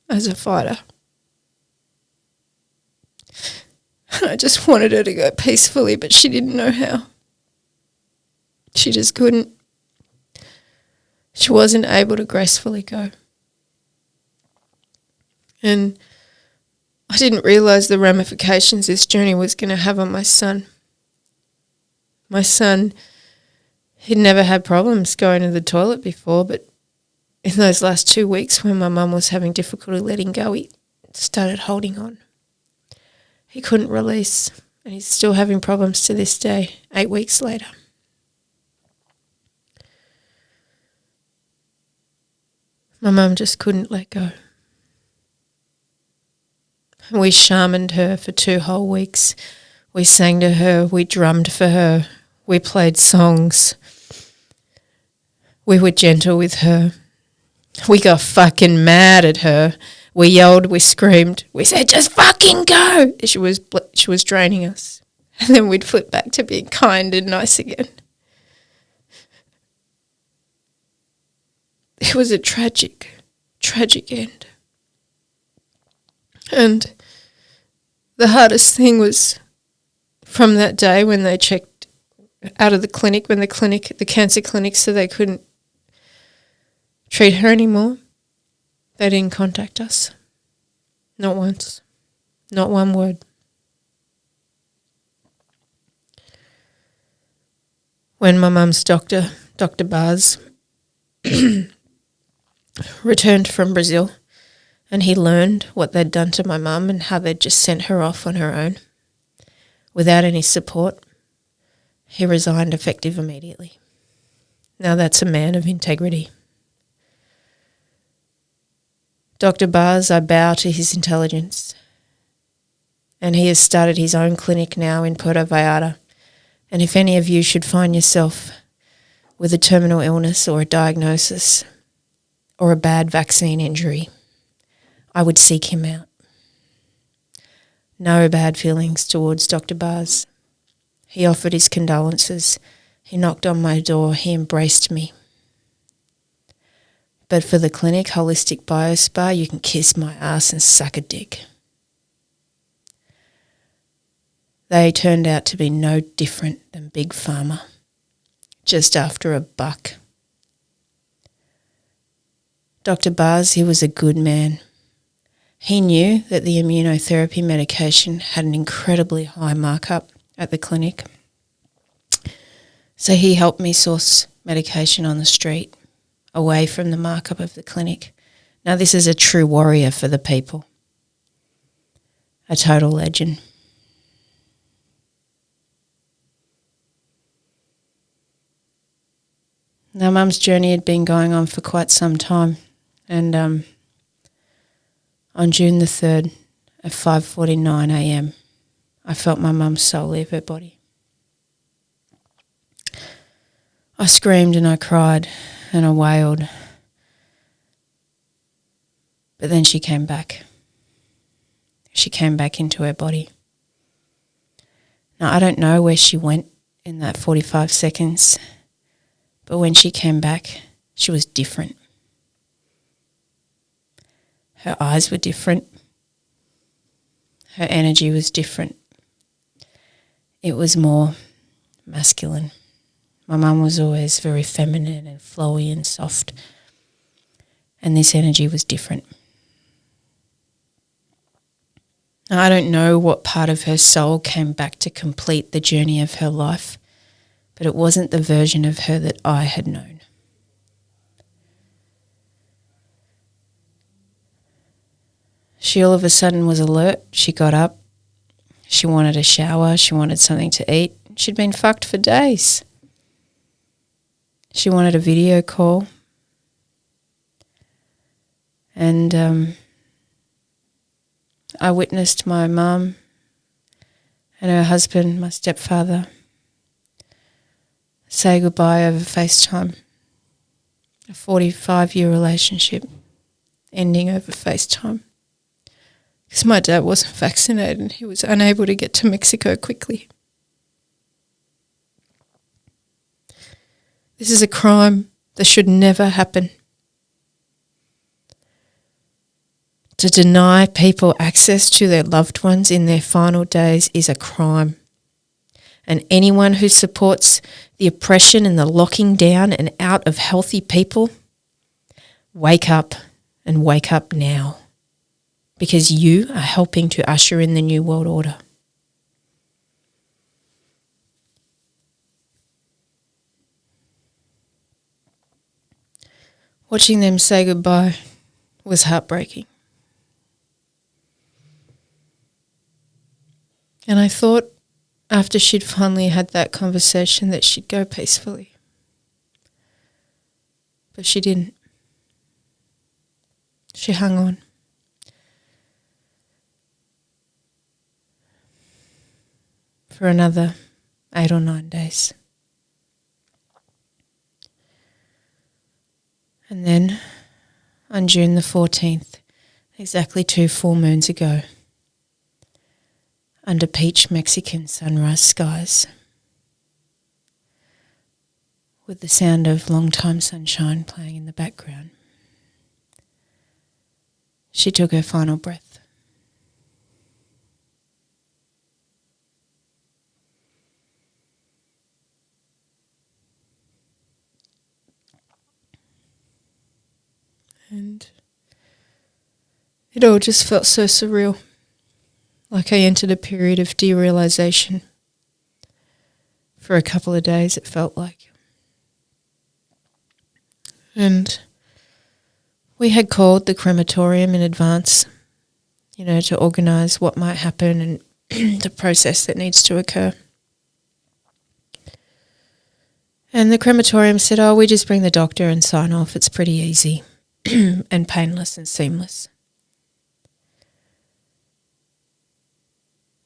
as a fighter. I just wanted her to go peacefully, but she didn't know how. She just couldn't. She wasn't able to gracefully go. And I didn't realise the ramifications this journey was going to have on my son. My son, he'd never had problems going to the toilet before, but in those last 2 weeks when my mum was having difficulty letting go, he started holding on. He couldn't release, and he's still having problems to this day, 8 weeks later. My mum just couldn't let go. We shamaned her for 2 whole weeks. We sang to her, we drummed for her, we played songs. We were gentle with her. We got fucking mad at her. We yelled, we screamed. We said, just fucking go. She was draining us. And then we'd flip back to being kind and nice again. It was a tragic, tragic end. And the hardest thing was from that day when they checked out of the clinic, when the cancer clinic said they couldn't treat her anymore, they didn't contact us. Not once. Not one word. When my mum's doctor, Dr. Bars, returned from Brazil and he learned what they'd done to my mum and how they'd just sent her off on her own without any support, he resigned effective immediately. Now that's a man of integrity. Dr. Bars, I bow to his intelligence. And he has started his own clinic now in Puerto Vallarta. And if any of you should find yourself with a terminal illness or a diagnosis or a bad vaccine injury, I would seek him out. No bad feelings towards Dr. Bars. He offered his condolences. He knocked on my door. He embraced me. But for the clinic, Holistic Biospa, you can kiss my ass and suck a dick. They turned out to be no different than Big Pharma, just after a buck. Dr. Bars, he was a good man. He knew that the immunotherapy medication had an incredibly high markup at the clinic. So he helped me source medication on the street, away from the markup of the clinic. Now this is a true warrior for the people. A total legend. Now Mum's journey had been going on for quite some time, and on June the 3rd at 5:49 a.m. I felt my mum's soul leave her body. I screamed and I cried and I wailed. But then she came back. She came back into her body. Now, I don't know where she went in that 45 seconds, but when she came back, she was different. Her eyes were different. Her energy was different. It was more masculine. My mum was always very feminine and flowy and soft, and this energy was different. Now, I don't know what part of her soul came back to complete the journey of her life, but it wasn't the version of her that I had known. She all of a sudden was alert. She got up. She wanted a shower. She wanted something to eat. She'd been fucked for days. She wanted a video call. And I witnessed my mum and her husband, my stepfather, say goodbye over FaceTime. A 45-year relationship ending over FaceTime. Because my dad wasn't vaccinated and he was unable to get to Mexico quickly. This is a crime that should never happen. To deny people access to their loved ones in their final days is a crime. And anyone who supports the oppression and the locking down and out of healthy people, wake up and wake up now. Because you are helping to usher in the new world order. Watching them say goodbye was heartbreaking. And I thought after she'd finally had that conversation that she'd go peacefully. But she didn't. She hung on. For another 8 or 9 days. And then on June the 14th, exactly 2 full moons ago, under peach Mexican sunrise skies, with the sound of long-time sunshine playing in the background, she took her final breath. And it all just felt so surreal, like I entered a period of derealization. For a couple of days it felt like. And we had called the crematorium in advance, to organise what might happen and the process that needs to occur. And the crematorium said, we just bring the doctor and sign off. It's pretty easy and painless and seamless.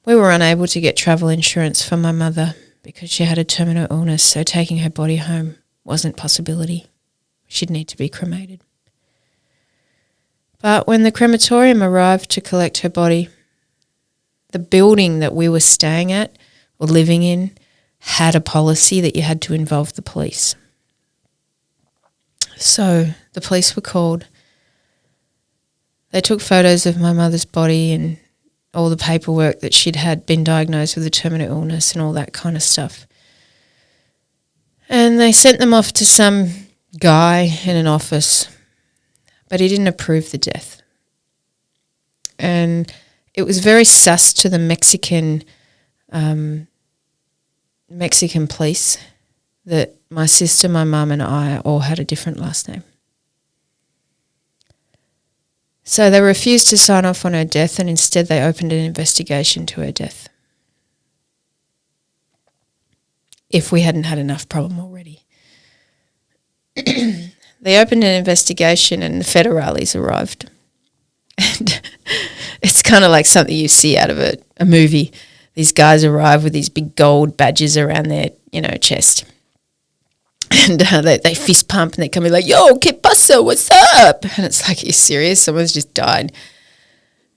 We were unable to get travel insurance for my mother because she had a terminal illness, so taking her body home wasn't a possibility. She'd need to be cremated. But when the crematorium arrived to collect her body, the building that we were staying at or living in had a policy that you had to involve the police. So the police were called. They took photos of my mother's body and all the paperwork that she'd had been diagnosed with a terminal illness and all that kind of stuff. And they sent them off to some guy in an office, but he didn't approve the death. And it was very sus to the Mexican police that my sister, my mum and I all had a different last name. So they refused to sign off on her death, and instead they opened an investigation to her death. If we hadn't had enough problem already. They opened an investigation and the federales arrived. And it's kind of like something you see out of a movie. These guys arrive with these big gold badges around their, chest. And they fist pump and they come in like, yo, que pasa, what's up? And it's like, are you serious? Someone's just died.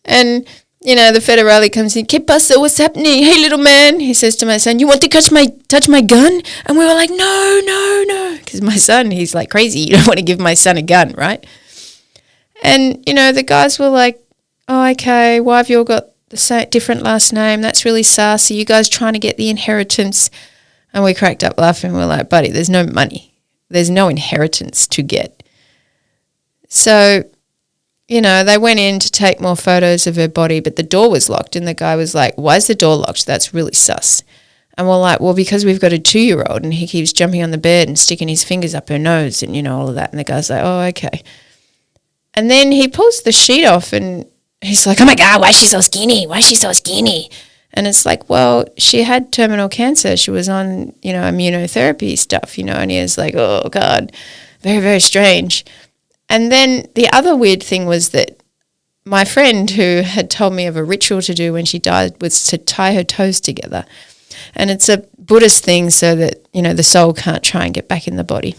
And, the federale comes in, que pasa, what's happening? Hey, little man, he says to my son, you want to touch my gun? And we were like, no. Because my son, he's like crazy. You don't want to give my son a gun, right? And, the guys were like, oh, okay, why have you all got the same different last name? That's really sassy. You guys trying to get the inheritance? And we cracked up laughing. We're like, buddy, there's no money. There's no inheritance to get. So, they went in to take more photos of her body, but the door was locked. And the guy was like, why is the door locked? That's really sus. And we're like, well, because we've got a 2-year-old and he keeps jumping on the bed and sticking his fingers up her nose and, all of that. And the guy's like, oh, okay. And then he pulls the sheet off and he's like, oh, my God, why is she so skinny? Why is she so skinny? And it's like, well, she had terminal cancer. She was on, immunotherapy stuff, and he was like, oh, God, very, very strange. And then the other weird thing was that my friend who had told me of a ritual to do when she died was to tie her toes together. And it's a Buddhist thing so that, the soul can't try and get back in the body.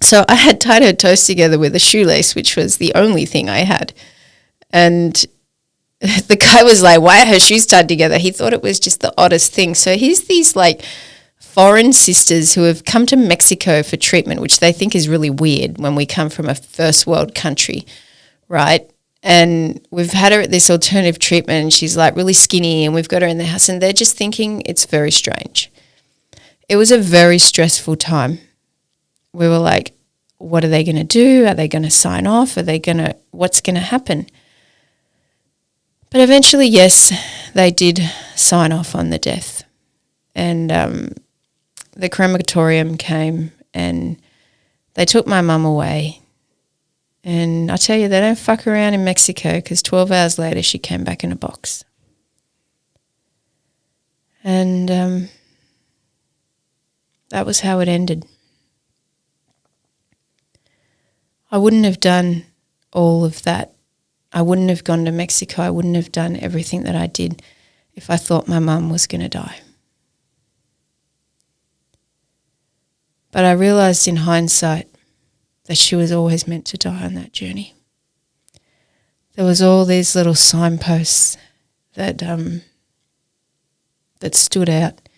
So I had tied her toes together with a shoelace, which was the only thing I had. And the guy was like, why are her shoes tied together? He thought it was just the oddest thing. So here's these foreign sisters who have come to Mexico for treatment, which they think is really weird when we come from a first world country, right? And we've had her at this alternative treatment and she's really skinny and we've got her in the house and they're just thinking it's very strange. It was a very stressful time. We were like, what are they going to do? Are they going to sign off? What's going to happen? But eventually, yes, they did sign off on the death. And the crematorium came and they took my mum away. And I tell you, they don't fuck around in Mexico because 12 hours later she came back in a box. And that was how it ended. I wouldn't have done all of that. I wouldn't have gone to Mexico. I wouldn't have done everything that I did if I thought my mum was going to die. But I realised in hindsight that she was always meant to die on that journey. There was all these little signposts that stood out